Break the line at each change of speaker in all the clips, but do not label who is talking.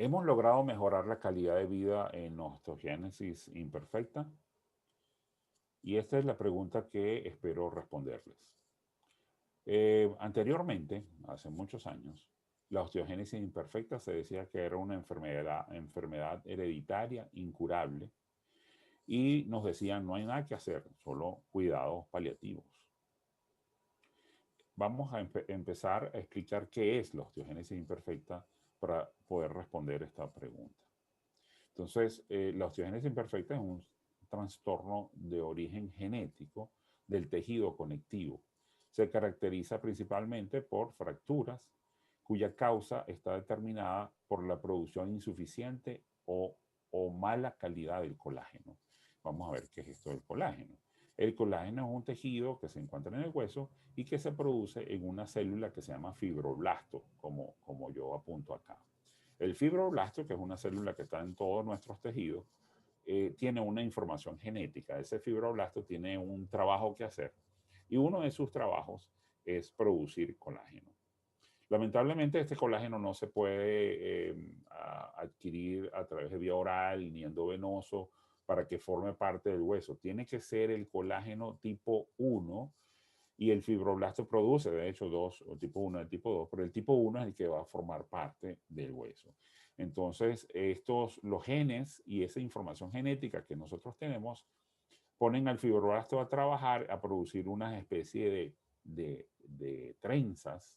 ¿Hemos logrado mejorar la calidad de vida en osteogénesis imperfecta? Y esta es la pregunta que espero responderles. Anteriormente, hace muchos años, la osteogénesis imperfecta se decía que era una enfermedad hereditaria incurable y nos decían no hay nada que hacer, solo cuidados paliativos. Vamos a empezar a explicar qué es la osteogénesis imperfecta para poder responder esta pregunta. Entonces, la osteogénesis imperfecta es un trastorno de origen genético del tejido conectivo. Se caracteriza principalmente por fracturas cuya causa está determinada por la producción insuficiente o mala calidad del colágeno. Vamos a ver qué es esto del colágeno. El colágeno es un tejido que se encuentra en el hueso y que se produce en una célula que se llama fibroblasto, como yo apunto acá. El fibroblasto, que es una célula que está en todos nuestros tejidos, tiene una información genética. Ese fibroblasto tiene un trabajo que hacer y uno de sus trabajos es producir colágeno. Lamentablemente este colágeno no se puede adquirir a través de vía oral ni endovenoso para que forme parte del hueso. Tiene que ser el colágeno tipo 1 y el fibroblasto produce, de hecho, dos, el tipo 1 y el tipo 2, pero el tipo 1 es el que va a formar parte del hueso. Entonces, los genes y esa información genética que nosotros tenemos ponen al fibroblasto a trabajar, a producir una especie de trenzas,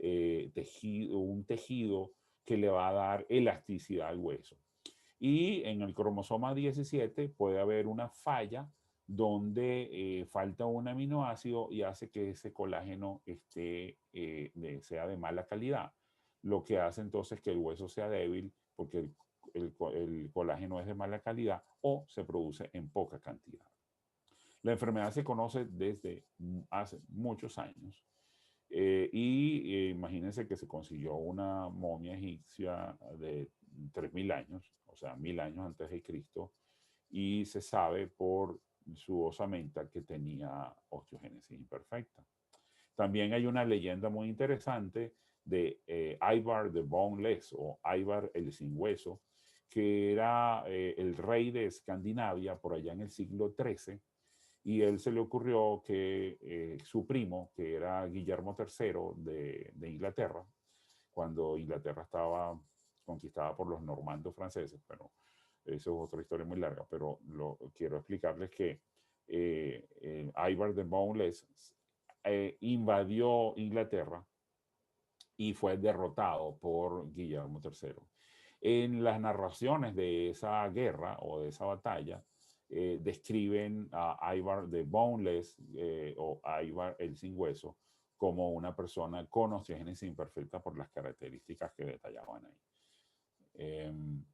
un tejido que le va a dar elasticidad al hueso. Y en el cromosoma 17 puede haber una falla donde falta un aminoácido y hace que ese colágeno sea de mala calidad. Lo que hace entonces que el hueso sea débil porque el colágeno es de mala calidad o se produce en poca cantidad. La enfermedad se conoce desde hace muchos años imagínense que se consiguió una momia egipcia de 3000 años, o sea, 1000 años antes de Cristo, y se sabe por su osamenta que tenía osteogénesis imperfecta. También hay una leyenda muy interesante de Ivar the Boneless o Ivar el sin hueso, que era el rey de Escandinavia por allá en el siglo XIII y él se le ocurrió que su primo, que era Guillermo III de Inglaterra, cuando Inglaterra estaba conquistada por los normandos franceses, pero eso es otra historia muy larga, pero quiero explicarles que Ivar the Boneless invadió Inglaterra y fue derrotado por Guillermo III. En las narraciones de esa guerra o de esa batalla, describen a Ivar the Boneless o Ivar el sin hueso como una persona con osteogénesis imperfecta por las características que detallaban ahí.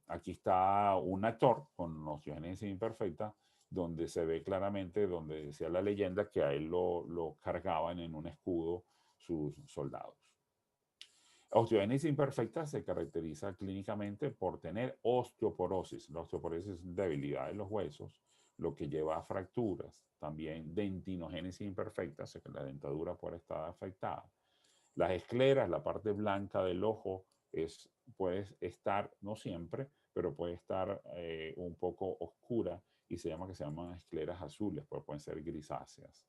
Aquí está un actor con osteogénesis imperfecta donde se ve claramente, donde decía la leyenda que a él lo cargaban en un escudo sus soldados. Osteogénesis imperfecta se caracteriza clínicamente por tener osteoporosis. La osteoporosis es debilidad de los huesos, lo que lleva a fracturas. También dentinogénesis imperfecta, o sea que la dentadura puede estar afectada. Las escleras, la parte blanca del ojo, puede estar, no siempre, pero puede estar un poco oscura y se llaman escleras azules, pues pueden ser grisáceas.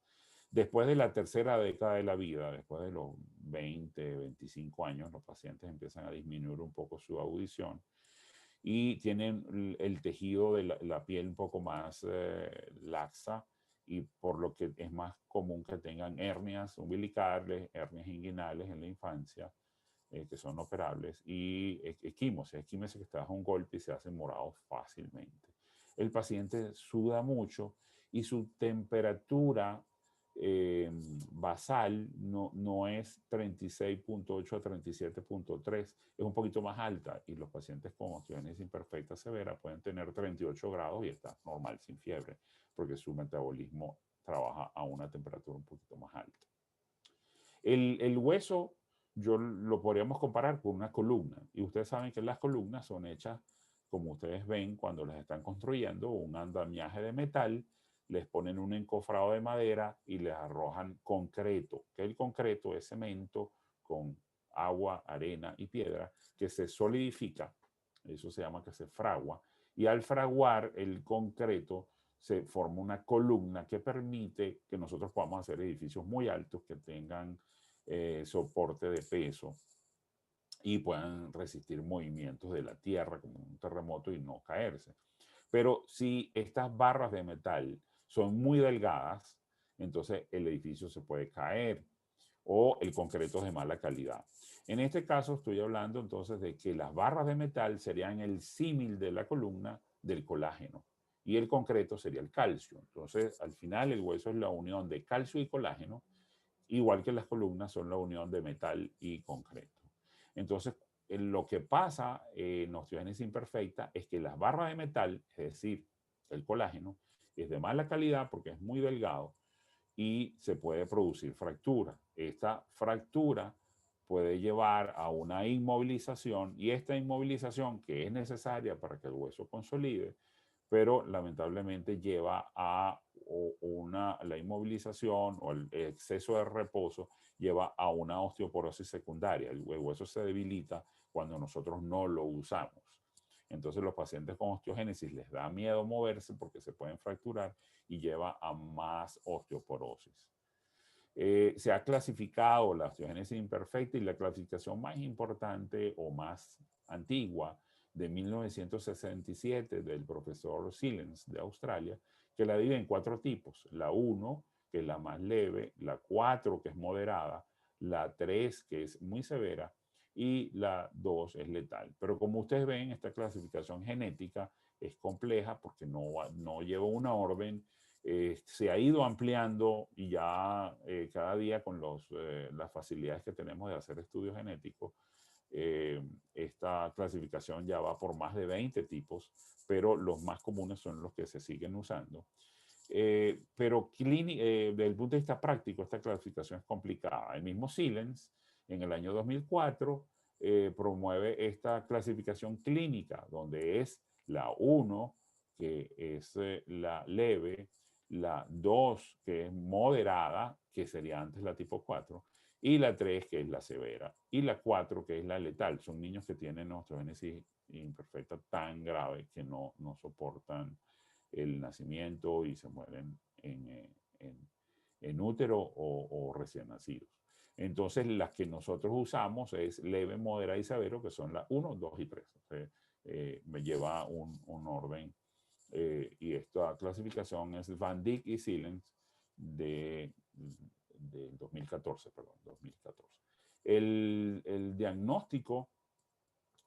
Después de la tercera década de la vida, después de los 20, 25 años, los pacientes empiezan a disminuir un poco su audición y tienen el tejido de la piel un poco más laxa y por lo que es más común que tengan hernias umbilicales, hernias inguinales en la infancia, que son operables, y equimosis que te da un golpe y se hace morado fácilmente. El paciente suda mucho y su temperatura basal no es 36.8 a 37.3, es un poquito más alta y los pacientes con osteogénesis imperfecta severa pueden tener 38 grados y está normal sin fiebre porque su metabolismo trabaja a una temperatura un poquito más alta. El hueso yo lo podríamos comparar con una columna y ustedes saben que las columnas son hechas como ustedes ven cuando las están construyendo, un andamiaje de metal, les ponen un encofrado de madera y les arrojan concreto, que el concreto es cemento con agua, arena y piedra que se solidifica Eso se llama que se fragua. Y al fraguar el concreto se forma una columna que permite que nosotros podamos hacer edificios muy altos que tengan soporte de peso y puedan resistir movimientos de la tierra como un terremoto y no caerse. Pero si estas barras de metal son muy delgadas, entonces el edificio se puede caer o el concreto es de mala calidad. En este caso estoy hablando entonces de que las barras de metal serían el símil de la columna del colágeno y el concreto sería el calcio. Entonces, al final el hueso es la unión de calcio y colágeno, igual que las columnas son la unión de metal y concreto. Entonces, lo que pasa en osteogénesis imperfecta es que las barras de metal, es decir, el colágeno, es de mala calidad porque es muy delgado y se puede producir fractura. Esta fractura puede llevar a una inmovilización y esta inmovilización que es necesaria para que el hueso consolide, pero lamentablemente lleva a la inmovilización o el exceso de reposo lleva a una osteoporosis secundaria. El hueso se debilita cuando nosotros no lo usamos. Entonces los pacientes con osteogénesis les da miedo moverse porque se pueden fracturar y lleva a más osteoporosis. Se ha clasificado la osteogénesis imperfecta y la clasificación más importante o más antigua de 1967 del profesor Sillens de Australia, que la divide en 4 tipos. La 1, que es la más leve, la 4, que es moderada, la 3, que es muy severa, y la 2 es letal. Pero como ustedes ven, esta clasificación genética es compleja porque no lleva una orden. Se ha ido ampliando y ya cada día con las facilidades que tenemos de hacer estudios genéticos, esta clasificación ya va por más de 20 tipos, pero los más comunes son los que se siguen usando. Pero desde el punto de vista práctico, esta clasificación es complicada. El mismo Sillens, en el año 2004, promueve esta clasificación clínica, donde es la 1, que es la leve, la 2, que es moderada, que sería antes la tipo 4, y la 3, que es la severa, y la 4, que es la letal. Son niños que tienen osteogénesis imperfecta tan grave que no soportan el nacimiento y se mueren en útero o recién nacidos. Entonces, las que nosotros usamos es leve, moderada y severo, que son la 1, 2 y 3. Entonces, me lleva un orden. Y esta clasificación es Van Dyck y Sillens de 2014, perdón, 2014. El diagnóstico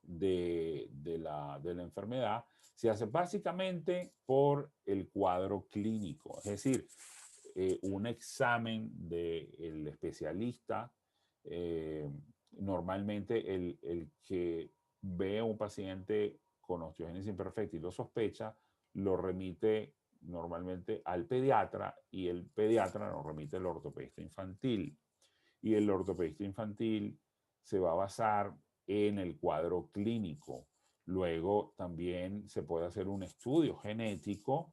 de la enfermedad se hace básicamente por el cuadro clínico, es decir, un examen del especialista, normalmente el que ve a un paciente con osteogénesis imperfecta y lo sospecha, lo remite normalmente al pediatra y el pediatra lo remite al ortopedista infantil. Y el ortopedista infantil se va a basar en el cuadro clínico. Luego también se puede hacer un estudio genético,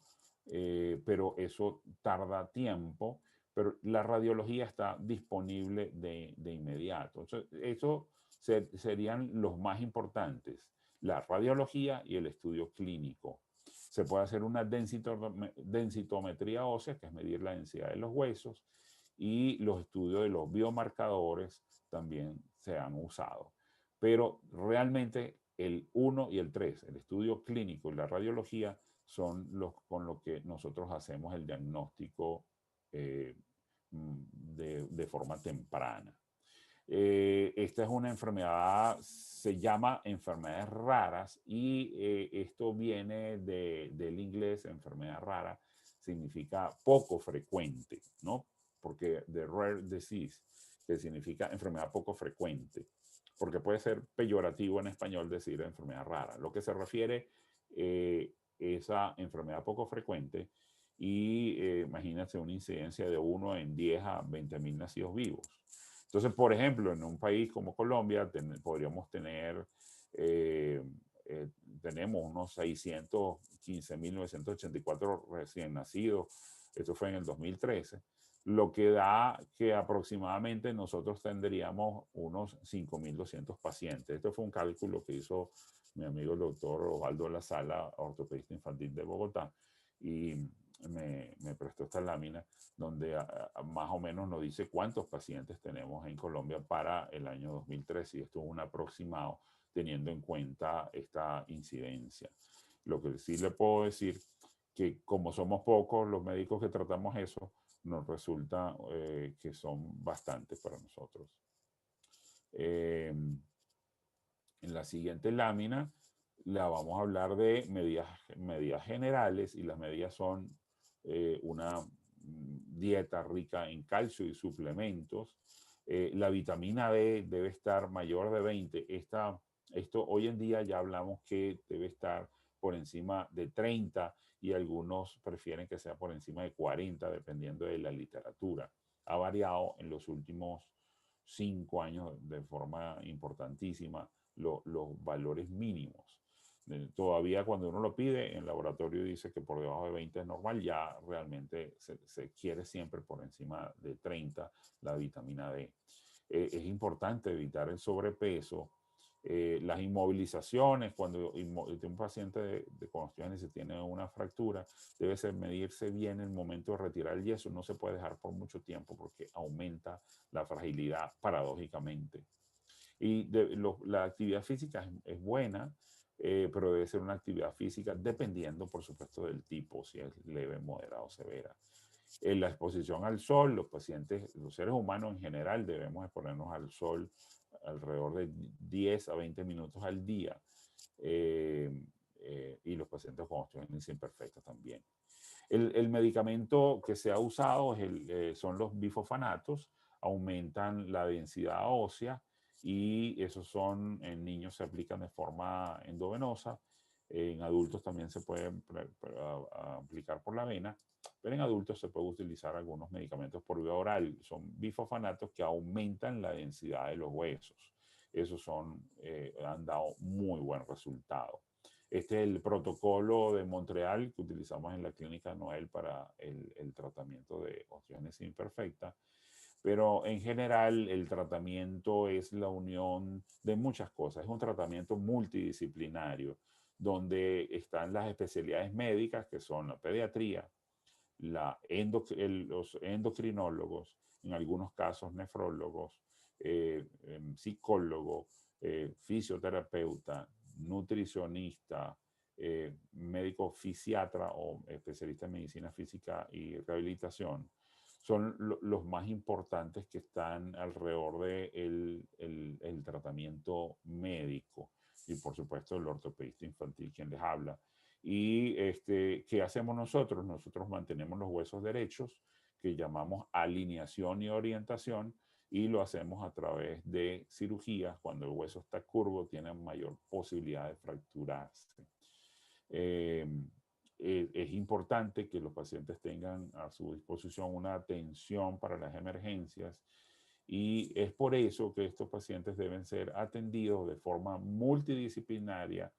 pero eso tarda tiempo, pero la radiología está disponible de inmediato. Entonces, eso serían los más importantes, la radiología y el estudio clínico. Se puede hacer una densitometría ósea, que es medir la densidad de los huesos, y los estudios de los biomarcadores también se han usado. Pero realmente el 1 y el 3, el estudio clínico y la radiología, son los con lo que nosotros hacemos el diagnóstico de forma temprana. Esta es una enfermedad, se llama enfermedades raras y esto viene del inglés, enfermedad rara, significa poco frecuente, ¿no? Porque de rare disease, que significa enfermedad poco frecuente, porque puede ser peyorativo en español decir enfermedad rara. Lo que se refiere esa enfermedad poco frecuente y imagínense una incidencia de 1 en 10 a 20.000 nacidos vivos. Entonces, por ejemplo, en un país como Colombia podríamos tener, tenemos unos 615.984 recién nacidos, esto fue en el 2013, lo que da que aproximadamente nosotros tendríamos unos 5.200 pacientes. Este fue un cálculo que hizo mi amigo el doctor Osvaldo La Sala, ortopedista infantil de Bogotá, y me prestó esta lámina donde más o menos nos dice cuántos pacientes tenemos en Colombia para el año 2013, y esto es un aproximado teniendo en cuenta esta incidencia. Lo que sí le puedo decir que como somos pocos los médicos que tratamos eso, nos resulta que son bastantes para nosotros. En la siguiente lámina la vamos a hablar de medidas generales, y las medidas son una dieta rica en calcio y suplementos. La vitamina D debe estar mayor de 20. Esto hoy en día ya hablamos que debe estar por encima de 30, y algunos prefieren que sea por encima de 40, dependiendo de la literatura. Ha variado en los últimos 5 años de forma importantísima los valores mínimos. Todavía cuando uno lo pide, en laboratorio dice que por debajo de 20 es normal, ya realmente se quiere siempre por encima de 30 la vitamina D. Es importante evitar el sobrepeso, las inmovilizaciones. Cuando un paciente con osteogénesis tiene una fractura, debe medirse bien el momento de retirar el yeso. No se puede dejar por mucho tiempo porque aumenta la fragilidad paradójicamente. Y la actividad física es buena, pero debe ser una actividad física dependiendo, por supuesto, del tipo, si es leve, moderada o severa. En la exposición al sol, los pacientes, los seres humanos en general, debemos exponernos al sol alrededor de 10 a 20 minutos al día. Y los pacientes con osteogénesis imperfecta también. El medicamento que se ha usado son los bifosfanatos, aumentan la densidad ósea, y esos en niños se aplican de forma endovenosa. En adultos también se pueden aplicar por la vena, pero en adultos se puede utilizar algunos medicamentos por vía oral. Son bifosfanatos que aumentan la densidad de los huesos. Esos han dado muy buen resultado. Este es el protocolo de Montreal que utilizamos en la clínica Noel para el tratamiento de osteogénesis imperfecta. Pero en general el tratamiento es la unión de muchas cosas. Es un tratamiento multidisciplinario donde están las especialidades médicas, que son la pediatría, los endocrinólogos, en algunos casos nefrólogos, psicólogo, fisioterapeuta, nutricionista, médico fisiatra o especialista en medicina física y rehabilitación. Son los más importantes que están alrededor del el tratamiento médico. Y por supuesto el ortopedista infantil quien les habla. Y ¿qué hacemos nosotros? Nosotros mantenemos los huesos derechos, que llamamos alineación y orientación, y lo hacemos a través de cirugías. Cuando el hueso está curvo, tiene mayor posibilidad de fracturarse. Es importante que los pacientes tengan a su disposición una atención para las emergencias, y es por eso que estos pacientes deben ser atendidos de forma multidisciplinaria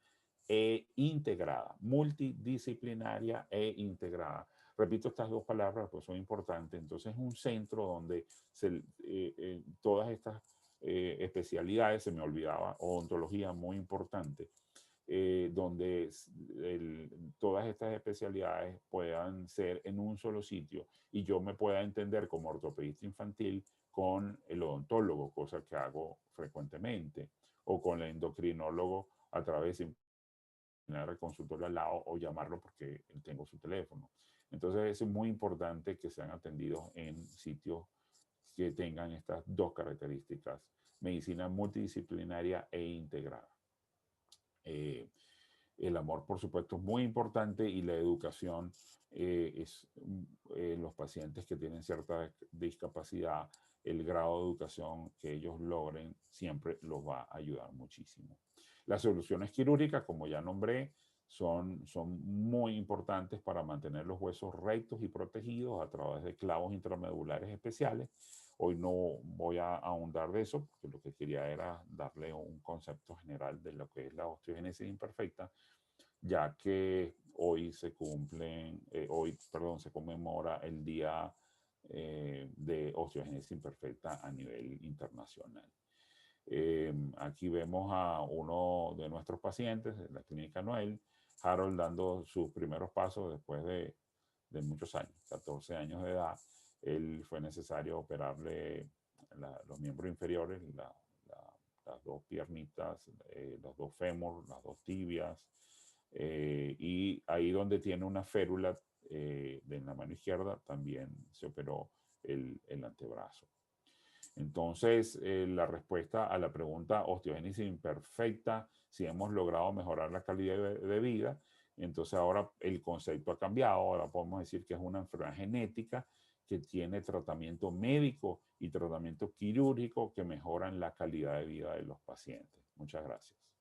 e integrada. Multidisciplinaria e integrada. Repito estas dos palabras, pues son importantes. Entonces es un centro donde todas estas especialidades, se me olvidaba, odontología muy importante, donde todas estas especialidades puedan ser en un solo sitio, y yo me pueda entender como ortopedista infantil con el odontólogo, cosa que hago frecuentemente, o con el endocrinólogo a través de el consultorio al lado, o llamarlo porque tengo su teléfono. Entonces es muy importante que sean atendidos en sitios que tengan estas dos características: medicina multidisciplinaria e integrada. El amor, por supuesto, es muy importante, y la educación los pacientes que tienen cierta discapacidad, el grado de educación que ellos logren siempre los va a ayudar muchísimo. Las soluciones quirúrgicas, como ya nombré, son muy importantes para mantener los huesos rectos y protegidos a través de clavos intramedulares especiales. Hoy no voy a ahondar de eso, porque lo que quería era darle un concepto general de lo que es la osteogénesis imperfecta, ya que hoy se conmemora el Día de osteogénesis imperfecta a nivel internacional. Aquí vemos a uno de nuestros pacientes de la clínica Noel, Harold, dando sus primeros pasos después de muchos años, 14 años de edad. Él fue necesario operarle los miembros inferiores, las dos piernitas, los dos fémur, las dos tibias, y ahí donde tiene una férula de la mano izquierda también se operó el antebrazo. Entonces, la respuesta a la pregunta osteogénesis imperfecta, si hemos logrado mejorar la calidad de vida, entonces ahora el concepto ha cambiado, ahora podemos decir que es una enfermedad genética que tiene tratamiento médico y tratamiento quirúrgico que mejoran la calidad de vida de los pacientes. Muchas gracias.